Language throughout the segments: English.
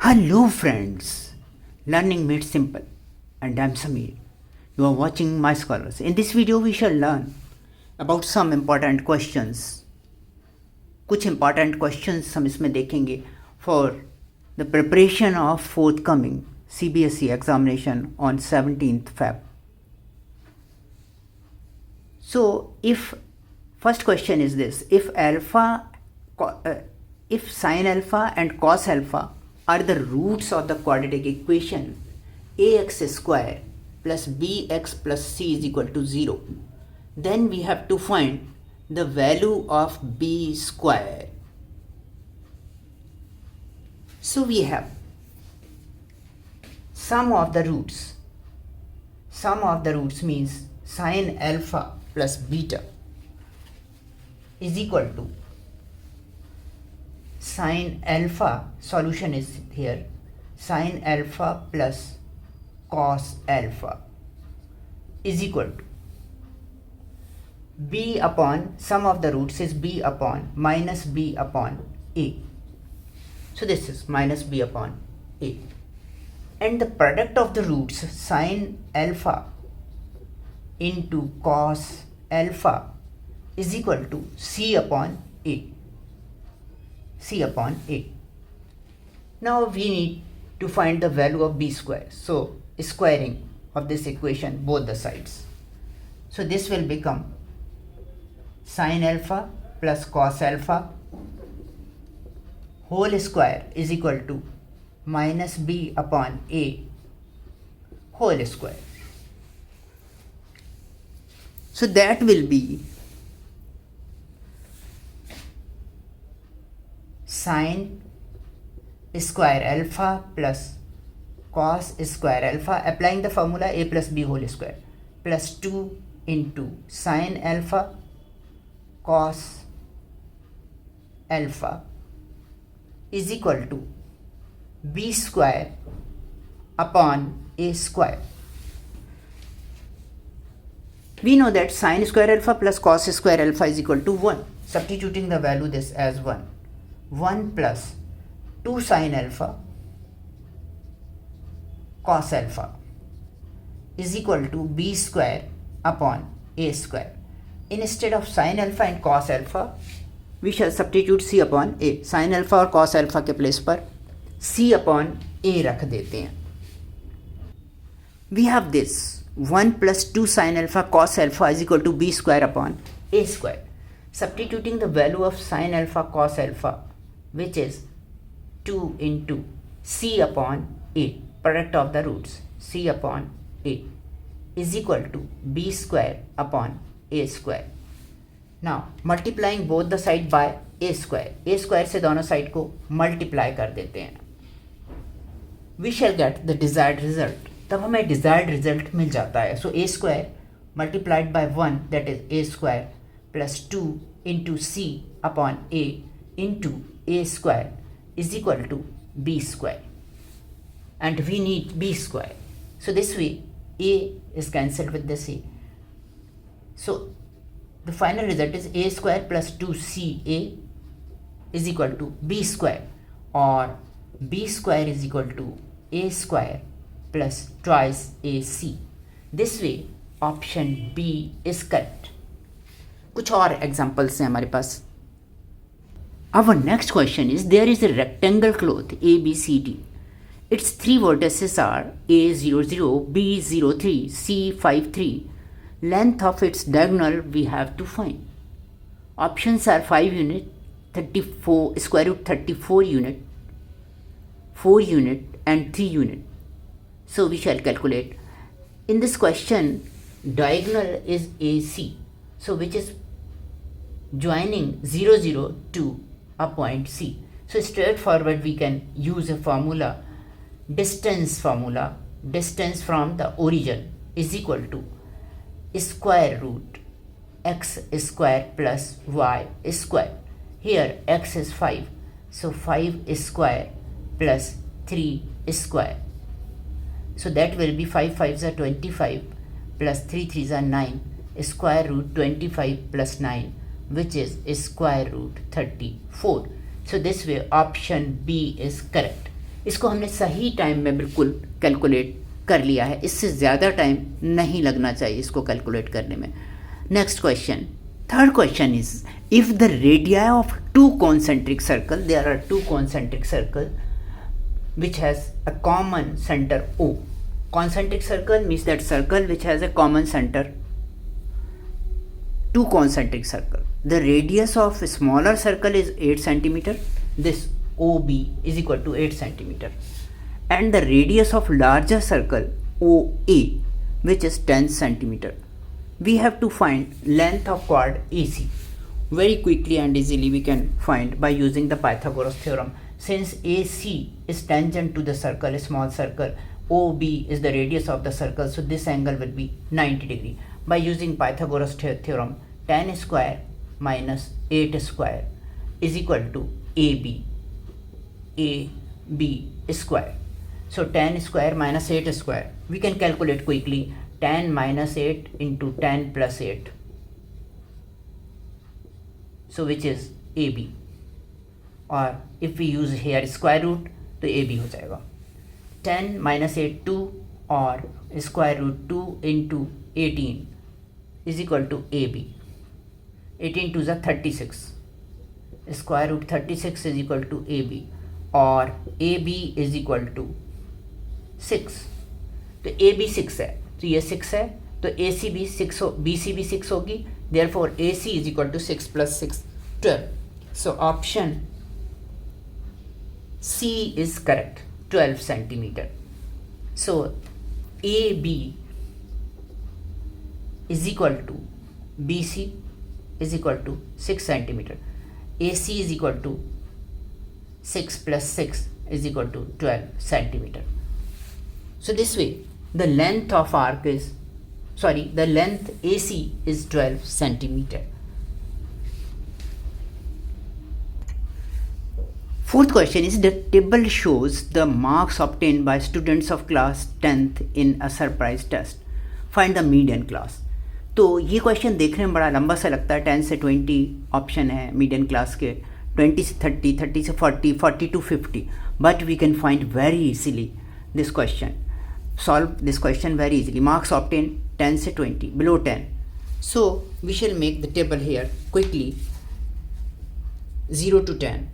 Hello friends, Learning Made Simple, and I'm Samir. You are watching My Scholars. In this video we shall learn about some important questions. कुछ important questions हम इसमें देखेंगे for the preparation of forthcoming CBSE examination on 17th Feb. So if first question is this, if sin alpha and cos alpha are the roots of the quadratic equation ax square plus bx plus c is equal to 0, then we have to find the value of b square. So we have sum of the roots. Sum of the roots means sin alpha plus beta is equal to sin alpha, solution is here, sin alpha plus cos alpha is equal to b upon, sum of the roots is b upon minus b upon a. So this is minus b upon a. And the product of the roots, sin alpha into cos alpha is equal to c upon a. C upon a. Now we need to find the value of b square. So squaring of this equation both the sides. So this will become sin alpha plus cos alpha whole square is equal to minus b upon a whole square. So that will be sin square alpha plus cos square alpha, applying the formula a plus b whole square, plus 2 into sin alpha cos alpha is equal to b square upon a square. We know that sin square alpha plus cos square alpha is equal to 1. Substituting the value this as 1. 1 plus 2 sin alpha cos alpha is equal to b square upon a square. Instead of sin alpha and cos alpha, we shall substitute c upon a. sin alpha और cos alpha के place पर c upon a रख देते हैं. We have this 1 plus 2 sin alpha cos alpha is equal to b square upon a square. Substituting the value of sin alpha cos alpha, which is 2 into c upon a, product of the roots, c upon a is equal to b square upon a square. Now multiplying both the side by a square से दोनों side को multiply कर देते हैं. We shall get the desired result. तब हमें desired result मिल जाता है. So a square multiplied by 1, that is a square, plus 2 into c upon a into a square is equal to b square, and we need b square. So this way a is cancelled with this a. So the final result is a square plus 2ca is equal to b square, or b square is equal to a square plus twice ac. This way option B is correct. कुछ और examples हैं हमारे पास. Our next question is, there is a rectangle cloth ABCD. Its three vertices are A00, B03, C53. Length of its diagonal we have to find. Options are 5 unit, 34, square root 34 unit, 4 unit and 3 unit. So we shall calculate. In this question, diagonal is AC. So which is joining 00 to a point C. So straightforward we can use a formula, distance formula. Distance from the origin is equal to square root x square plus y square. Here x is 5, so 5 square plus 3 square. So that will be 5 5s are 25 plus 3 3s are 9, square root 25 plus 9, which is square root 34. So this way option B is correct. इसको हमने सही time में बिल्कुल calculate कर लिया है, इससे ज़्यादा टाइम नहीं लगना चाहिए इसको कैलकुलेट करने में। Next question, third question is if the radii of two concentric circle, there are two concentric circle which has a common center O. Concentric circle means that circle which has a common center. Two concentric circle. The radius of a smaller circle is 8 centimeter. This OB is equal to 8 centimeter. And the radius of larger circle OA, which is 10 centimeter. We have to find length of chord AC. Very quickly and easily we can find by using the Pythagoras theorem. Since AC is tangent to the circle, a small circle, OB is the radius of the circle, so this angle will be 90 degree. By using Pythagoras theorem, 10 square minus 8 square is equal to AB square. So 10 square minus 8 square, we can calculate quickly. 10 minus 8 into 10 plus 8, so which is AB. और if we use here square root तो A B हो जाएगा। 10 minus 8 2 और square root 2 into 18 is equal to A B. 18 two ज़ा 36, square root 36 is equal to A B और A B is equal to 6। तो A B 6 है तो ये 6 है, तो ए सी भी 6 हो, बी सी भी 6 होगी, therefore A C is equal to 6 plus 6 12। So option C is correct, 12 centimeter. So AB is equal to BC is equal to 6 centimeter. AC is equal to 6 plus 6 is equal to 12 centimeter. So this way the length of arc is, the length AC is 12 centimeter. Fourth question is the table shows the marks obtained by students of class 10th in a surprise test. Find the median class. तो ये question देखने में बड़ा लंबा सा लगता है। 10 से 20 ऑप्शन है मीडियन क्लास के, 20 से 30, 30 से 40, 40 to 50, but we can find very easily this question, solve this question very easily. Marks obtain 10 से 20, below 10, so we shall make the table here quickly. 0 to 10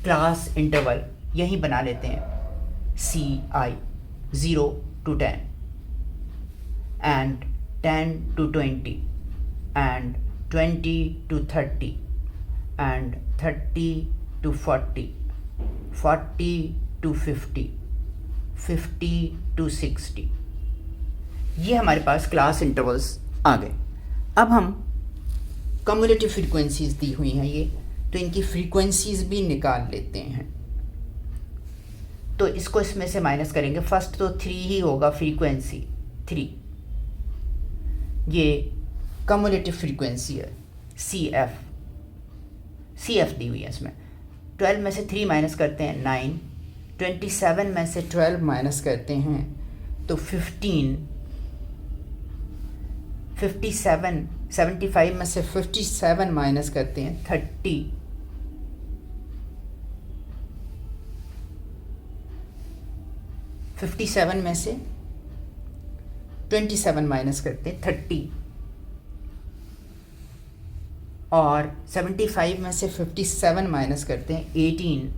class interval यहीं बना लेते हैं, CI 0 to 10 and 10 to 20 and 20 to 30 and 30 to 40, 40 to 50, 50 to 60। ये हमारे पास class intervals आ गए। अब हम कम्युलेटिव फ्रीक्वेंसीज दी हुई हैं ये, तो इनकी फ्रीक्वेंसीज भी निकाल लेते हैं। तो इसको इसमें से माइनस करेंगे। फर्स्ट तो 3 ही होगा, फ्रीक्वेंसी 3, ये कम्युलेटिव फ्रीक्वेंसी है CF दी हुई है इसमें। 12 में से 3 माइनस करते हैं 9, 27 में से 12 माइनस करते हैं तो 15, 57, 75 में से 57 माइनस करते हैं 30, 57 में से 27 माइनस करते हैं 30 और 75 में से 57 माइनस करते हैं 18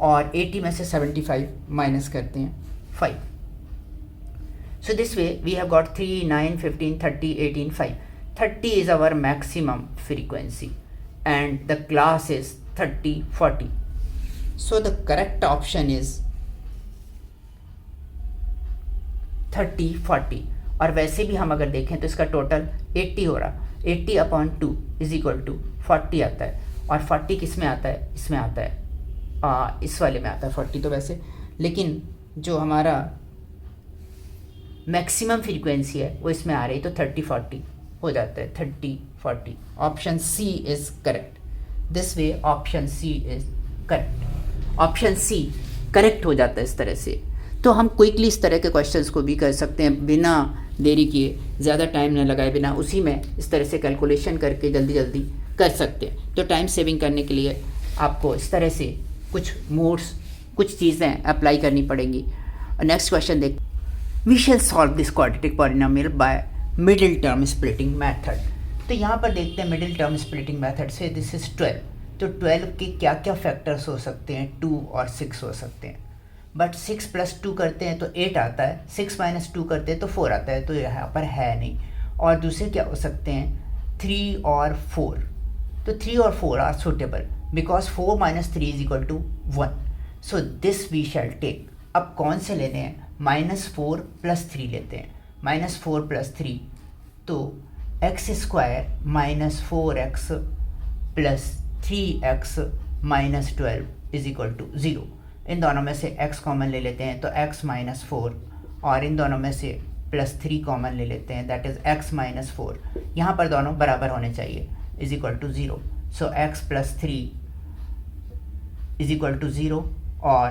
और 80 में से 75 माइनस करते हैं 5। So this way we have got 3, 9, 15, 30, 18, 5. 30 is our maximum frequency and the class is 30, 40. So the correct option is 30, 40। और वैसे भी हम अगर देखें तो इसका टोटल 80 हो रहा, 80/2 इज इक्वल टू 40 आता है। और 40 किस में आता है? इसमें आता है, इस वाले में आता है 40 तो वैसे, लेकिन जो हमारा मैक्सिमम फ्रीक्वेंसी है वो इसमें आ रही, तो 30-40 हो जाता है, 30-40। Option C is correct. This way option C is correct. Option C correct हो जाता है इस तरह से। तो हम क्विकली इस तरह के क्वेश्चंस को भी कर सकते हैं बिना देरी किए, ज़्यादा टाइम न लगाए बिना, उसी में इस तरह से कैलकुलेशन करके जल्दी जल्दी कर सकते हैं। तो टाइम सेविंग करने के लिए आपको इस तरह से कुछ मोड्स, कुछ चीज़ें अप्लाई करनी पड़ेंगी। नेक्स्ट क्वेश्चन देख, we shall solve this quadratic polynomial by middle term splitting method. तो यहाँ पर देखते हैं मिडिल टर्म स्प्लिटिंग मेथड से, दिस इज 12। तो 12 के क्या क्या फैक्टर्स हो सकते हैं, 2 और 6 हो सकते हैं। बट 6 + 2 करते हैं तो 8 आता है, 6 - 2 करते हैं तो 4 आता है, तो यहाँ पर है नहीं। और दूसरे क्या हो सकते हैं, 3 और 4। तो 3 और 4 are suitable because 4 - 3 = 1। So this we shall take. अब कौन से लेते हैं, -4 + 3 लेते हैं। -4 + 3 तो x² - 4x + 3x - 12 = 0। इन दोनों में से x कॉमन ले लेते हैं तो x - 4, और इन दोनों में से +3 कॉमन ले लेते हैं, दैट इज़ x - 4। यहाँ पर दोनों बराबर होने चाहिए, = 0। सो x + 3 = 0 और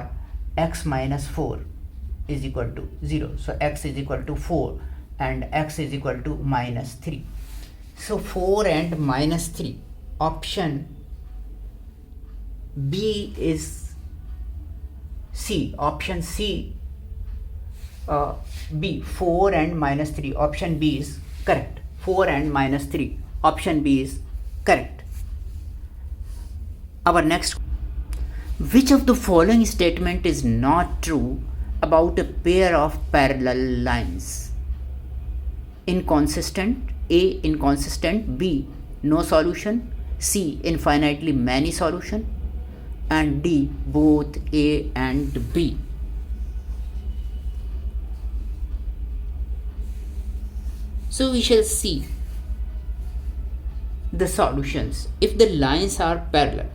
x - 4 = 0। So x = 4 and x = -3. So 4 and -3. Option B is C. Option C, B, 4 and -3. Option B is correct. 4 and -3. Option B is correct. Our next, which of the following statement is not true about a pair of parallel lines? Inconsistent. A, inconsistent. B, no solution. C, infinitely many solution. And D, both A and B. So we shall see the solutions if the lines are parallel.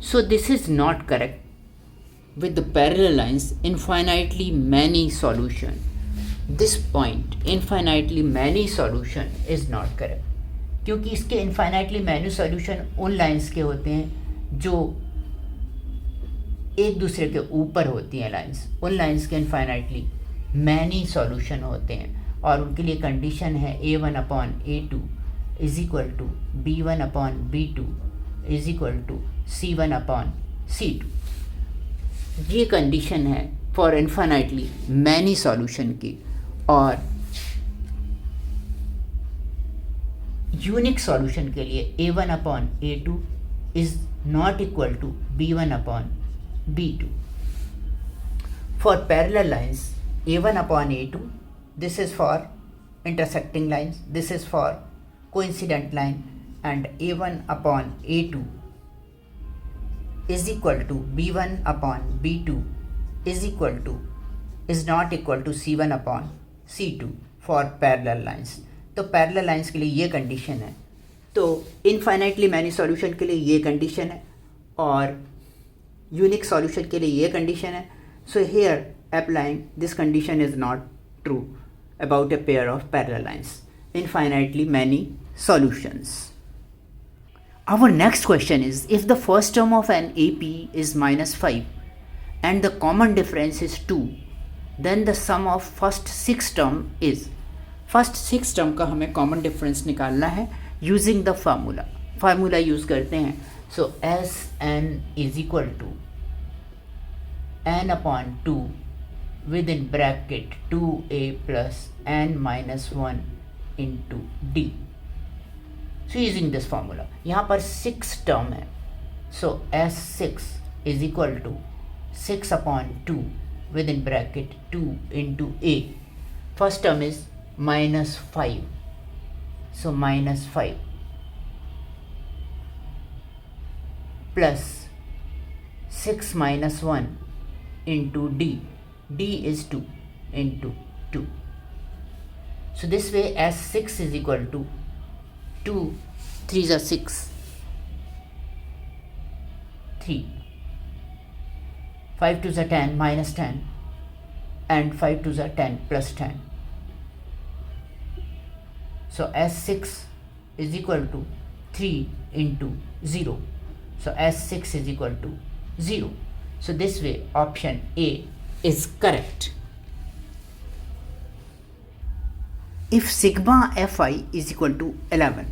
So this is not correct. With the parallel lines, infinitely many solution. This point, infinitely many solution, is not correct. क्योंकि इसके infinitely many solution उन lines के होते हैं जो एक दूसरे के ऊपर होती हैं लाइंस, उन लाइंस के infinitely many solution होते हैं, और उनके लिए कंडीशन है A1/A2 = B1/B2 = C1/C2। ये कंडीशन है फॉर इन्फाइनाइटली मैनी सॉल्यूशन की। और यूनिक सॉल्यूशन के लिए A1/A2 is not equal to B1/B2। For parallel lines A1/A2, this is for intersecting lines, this is for coincident line, and A1/A2 is equal to B1/B2 is not equal to C1/C2 for parallel lines। तो parallel lines के लिए ये condition है, तो infinitely many solution के लिए ये condition है, और यूनिक सॉल्यूशन के लिए ये कंडीशन है। So here applying this condition is not true about a pair of parallel lines, infinitely many solutions. Our next question is, if the first term of an AP is -5 and the common difference is 2, then the sum of first 6 term is। First 6 term का हमें common difference निकालना है using the formula use करते हैं। सो Sn = n/2 within bracket 2a plus n minus 1 into d। So using this formula, यहाँ पर 6 term है, so S6 = 6/2 within bracket 2 into a। First term is -5, so -5 plus 6 minus 1 into d, d is 2 into 2। So this way S6 = 2 3s are 6, 3, 5 2s are 10 minus 10, and 5 2s are 10 plus 10। So S6 = 3 into 0, so S6 = 0। So this way option A is correct। If sigma f i is equal to 11,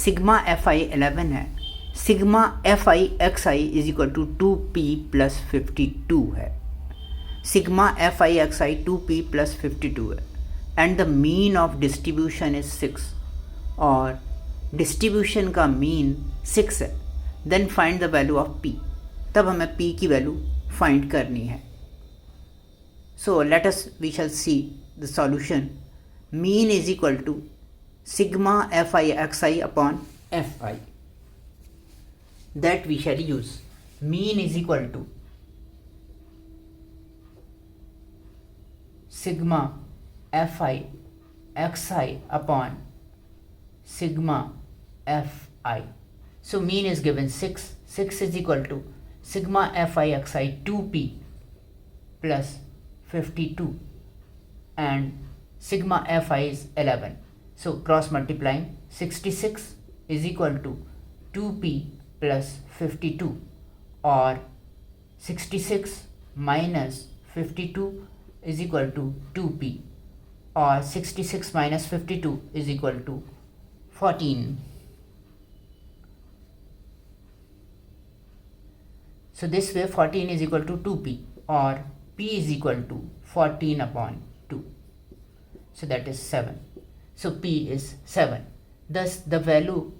sigma f i 11 है, sigma f i x i is equal to 2p plus 52 है, sigma f i x i 2p plus 52 है, and the mean of distribution is 6 और distribution का mean 6 है, then find the value of p। तब हमें p की value find करनी है। So let us we shell C the solution. Mean is equal to sigma f i x i upon f i, that we shall use. Mean is equal to sigma f i x i upon sigma fi. So mean is given 6. 6 is equal to sigma fi xi 2p plus 52 and sigma fi is 11. So cross multiplying, 66 is equal to 2p plus 52 or 66 minus 52 is equal to 2p or 66 minus 52 is equal to 14. So this way 14 is equal to 2p or p is equal to 14 upon 2. So that is 7. So p is 7. Thus the value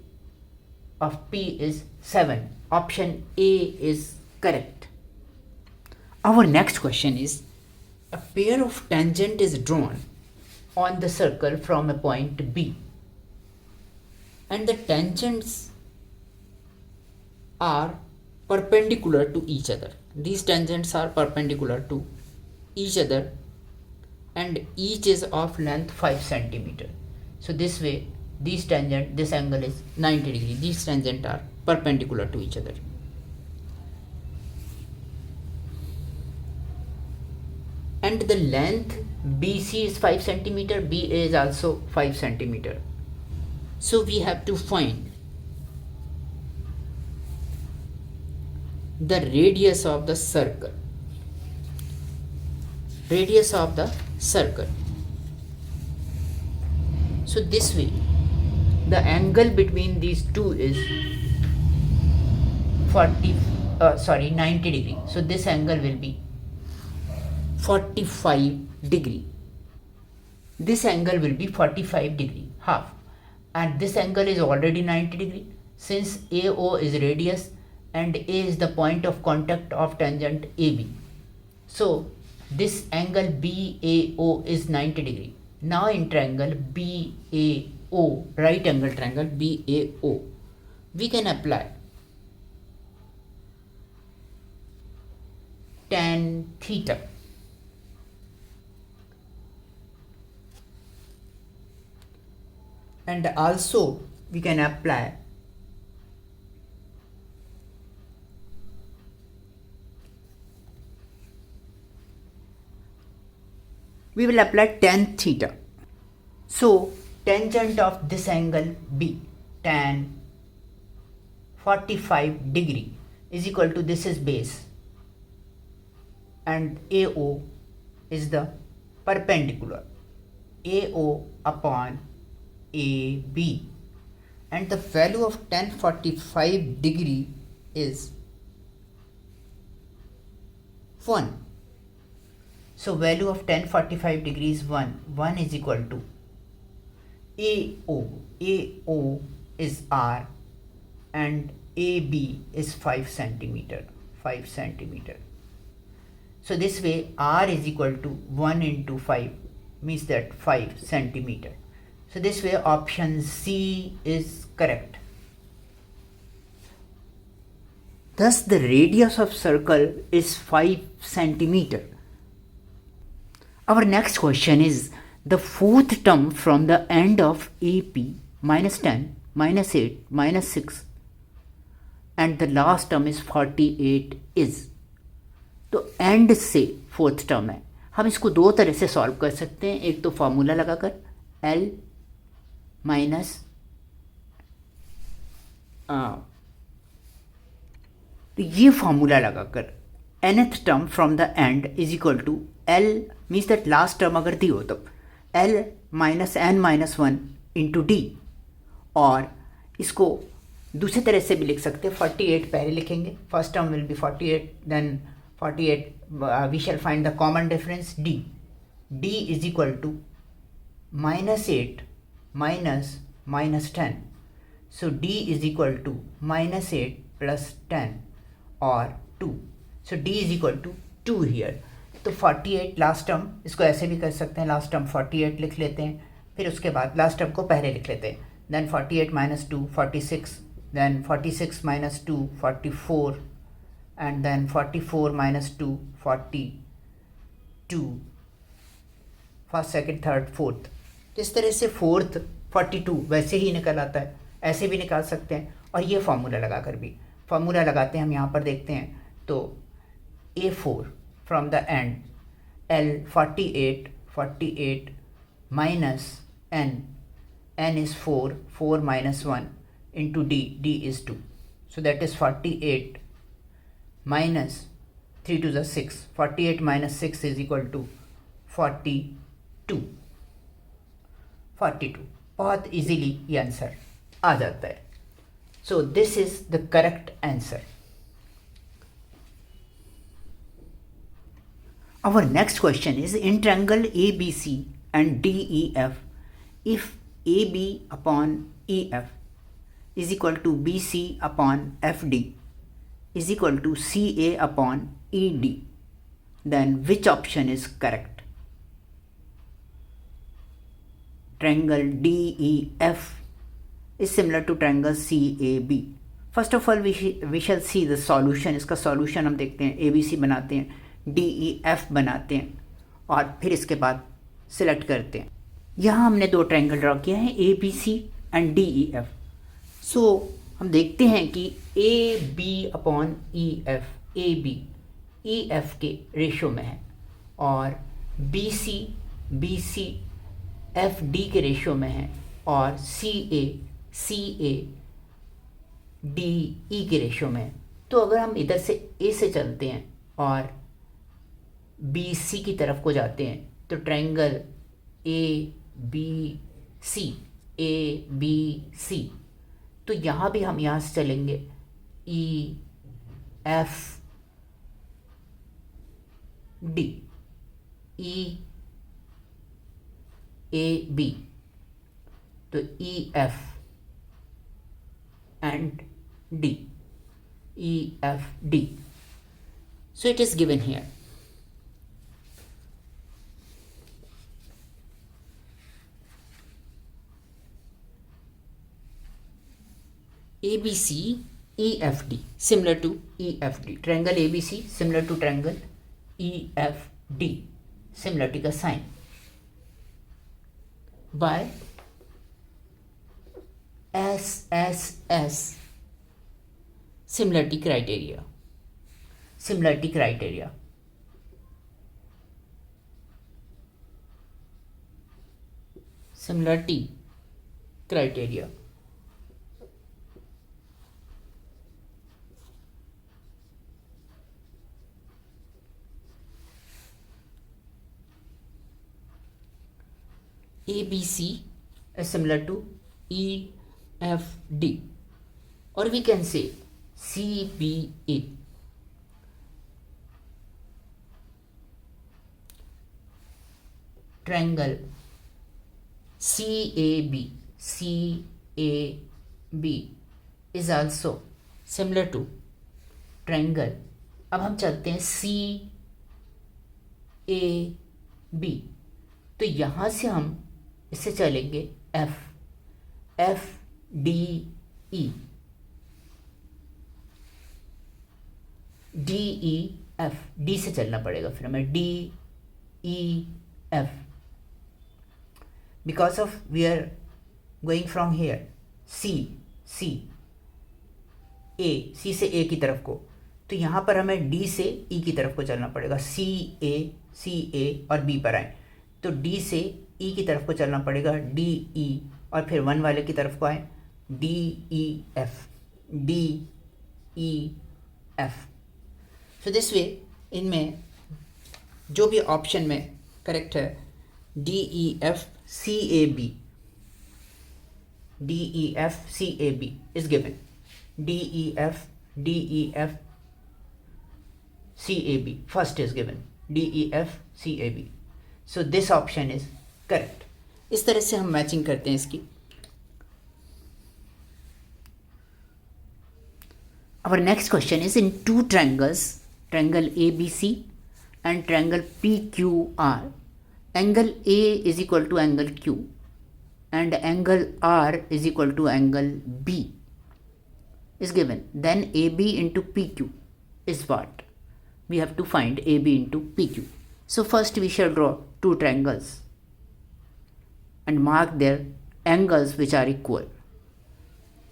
of p is 7. Option A is correct. Our next question is, a pair of tangent is drawn on the circle from a point B, and the tangents are perpendicular to each other. These tangents are perpendicular to each other and each is of length 5 centimeter. So this way these tangent, this angle is 90 degree. These tangents are perpendicular to each other. And the length BC is 5 centimeter, BA is also 5 centimeter. So we have to find the radius of the circle. Radius of the circle. So this way, the angle between these two is 90 degree. So this angle will be 45 degree. This angle will be 45 degree, half. And this angle is already 90 degree. Since AO is radius and A is the point of contact of tangent AB. So this angle BAO is 90 degree. Now in triangle BAO, right angle triangle BAO, we can apply tan theta. And also we can apply tan theta. So tangent of this angle B, tan 45 degree is equal to, this is base and AO is the perpendicular, AO upon AB, and the value of tan 45 degree is 1. So value of tan 45 degree is 1. 1 is equal to AO. AO is R and AB is 5 centimeter. 5 centimeter. So this way R is equal to 1 into 5 means that 5 centimeter. So this way option C is correct. Thus the radius of circle is 5 centimeter. Our next question is, the fourth term from the end of AP minus 10, minus 8, minus 6 and the last term is 48 is. तो and से fourth term है, हम इसको दो तरह से solve कर सकते हैं। एक तो फॉर्मूला लगाकर L माइनस तो ये फॉर्मूला लगाकर nth term from the end is equal to L means that last term अगर दी हो तो L minus n minus one into d, और इसको दूसरी तरह से भी लिख सकते हैं. 48 पहले लिखेंगे, first term will be 48, then 48 we shall find the common difference d. d is equal to -8 minus -10. So d is equal to -8 plus 10 or 2. So d is equal to 2 here. तो 48 लास्ट टर्म, इसको ऐसे भी कर सकते हैं, last term 48 लिख लेते हैं, फिर उसके बाद लास्ट टर्म को पहले लिख लेते हैं. Then 48 minus 2 46, then 46 minus 2 44, and then 44 minus 2 42, first second third fourth. इस तरह से फोर्थ 42 वैसे ही निकल आता है, ऐसे भी निकाल सकते हैं. और ये फार्मूला लगाकर भी, फार्मूला लगाते हैं हम यहाँ पर देखते हैं. तो A4 from the and L 48 minus n is 4 minus 1 into d is 2. So that is 48 minus 3 to the 6. 48 minus 6 is equal to 42. बहुत इजीली ये आंसर आ जाता है. So this is the correct answer. Our next question is, in triangle ABC and DEF, if AB upon EF is equal to BC upon FD is equal to CA upon ED, then which option is correct? Triangle DEF is similar to triangle CAB. First of all, we shall see the solution. इसका solution हम देखते हैं. ABC बनाते हैं, DEF बनाते हैं, और फिर इसके बाद सिलेक्ट करते हैं. यहाँ हमने दो ट्रायंगल ड्रॉ किया है, ABC एंड DEF. सो हम देखते हैं कि AB upon EF, AB EF के रेशो में है, और BC FD के रेशो में है, और CA DE के रेशो में है. तो अगर हम इधर से A से चलते हैं और BC की तरफ को जाते हैं, तो ट्रायंगल ABC, तो यहाँ भी हम यहाँ से चलेंगे EAB, तो EF and D, EFD. So it is given here. ABC EFD similar to EFD. Triangle ABC similar to triangle EFD. Similarity का sign by SSS similarity criteria. Similarity criteria. Similarity criteria. ABC is similar to EFD, or we can say CBA. Triangle CAB is also similar to triangle. अब हम चलते हैं CAB, तो यहाँ से हम इससे चलेंगे FDE, DEF, D से चलना पड़ेगा फिर हमें DEF, because of we are going from here C से A की तरफ को, तो यहाँ पर हमें D से E की तरफ को चलना पड़ेगा. CA और B पर आए तो D से E की तरफ को चलना पड़ेगा, DE, और फिर 1 वाले की तरफ को आए DEF. सो दिस वे इनमें जो भी ऑप्शन में करेक्ट है DEF CAB. DEF CAB is given. DEF CAB first is given. DEF CAB. So this option is correct. इस तरह से हम मैचिंग करते हैं इसकी. Our next question is in two triangles, triangle ABC and triangle PQR. Angle A is equal to angle Q and angle R is equal to angle B is given. Then AB into PQ is what? We have to find AB into PQ. So first we shall draw two triangles and mark their angles which are equal.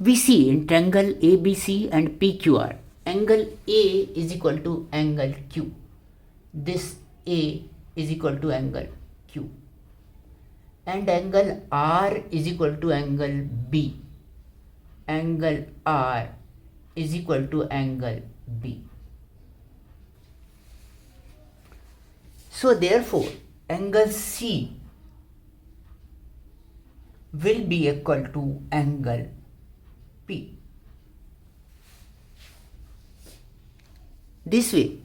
We see in triangle ABC and PQR, angle A is equal to angle Q. This A is equal to angle Q. And angle R is equal to angle B. Angle R is equal to angle B. So therefore, angle C will be equal to angle P. This way,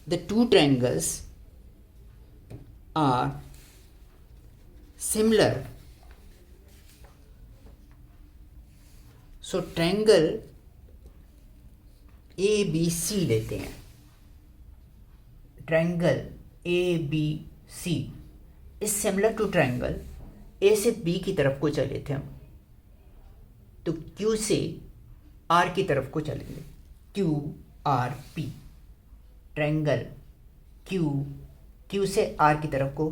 the two triangles are similar. So triangle ABC लेते हैं. Triangle ABC is similar to triangle A से B की तरफ को चले थे हम, तो Q से R की तरफ को चलेंगे. QRP. ट्रायंगल Q से R की तरफ को,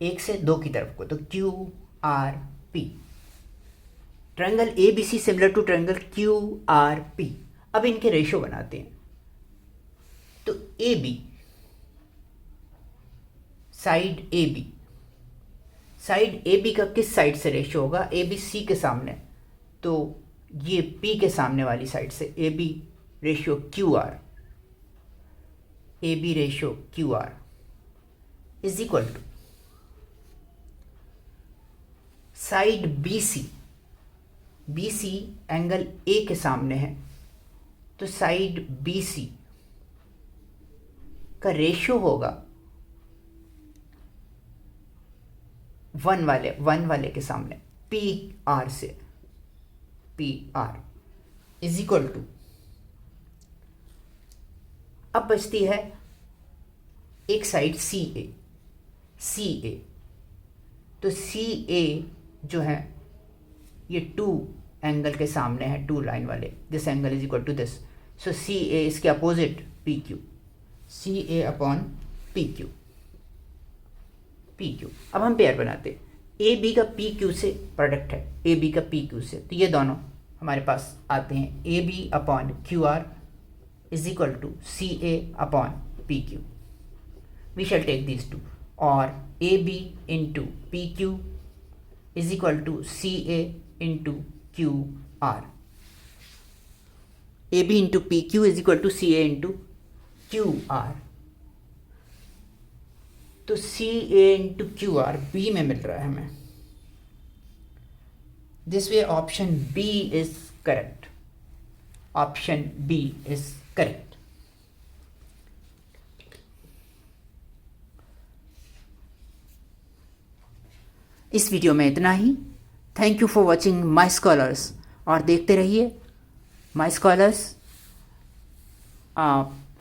1 से 2 की तरफ को, तो QRP. Triangle ABC similar to triangle QRP. अब इनके रेशो बनाते हैं. तो AB, साइड AB का किस साइड से रेशो होगा? AB C के सामने, तो ये P के सामने वाली साइड से AB ratio QR is equal to side BC angle A के सामने है, तो साइड BC का रेशियो होगा 1 वाले के सामने PR से. PR इज इक्वल टू, अब बचती है एक साइड CA. तो CA जो है ये 2 एंगल के सामने है, 2 लाइन वाले. This angle is equal to this, so CA इसके opposite PQ. CA upon PQ. अब हम पेयर बनाते. AB का PQ से प्रोडक्ट है, AB का PQ से, तो ये दोनों हमारे पास आते हैं. AB upon QR is equal to CA upon PQ. We shall take this to, और AB into PQ is equal to CA into QR. AB into PQ is equal to CA into QR. तो CA into QR B में मिल रहा है हमें. This way option B is correct. Option B is correct. इस video में इतना ही. Thank you for watching my scholars, और देखते रहिए माई scholars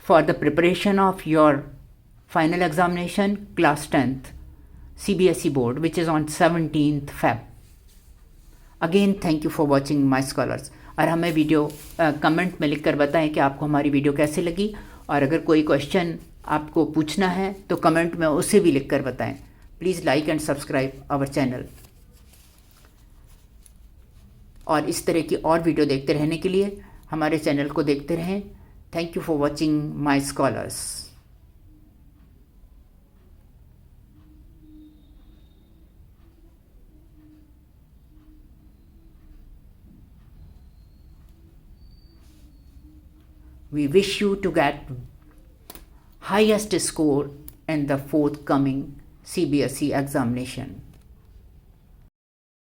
for the preparation of your final examination class 10th CBSE board which is on 17th Feb. Again thank you for watching my scholars. और हमें video comment में लिखकर बताएं कि आपको हमारी वीडियो कैसे लगी, और अगर कोई क्वेश्चन आपको पूछना है तो कमेंट में उसे भी लिखकर बताएं. Please like and subscribe our channel, और इस तरह की और वीडियो देखते रहने के लिए हमारे चैनल को देखते रहें. Thank you for watching my scholars. We wish you to get highest score in the forthcoming CBSE examination.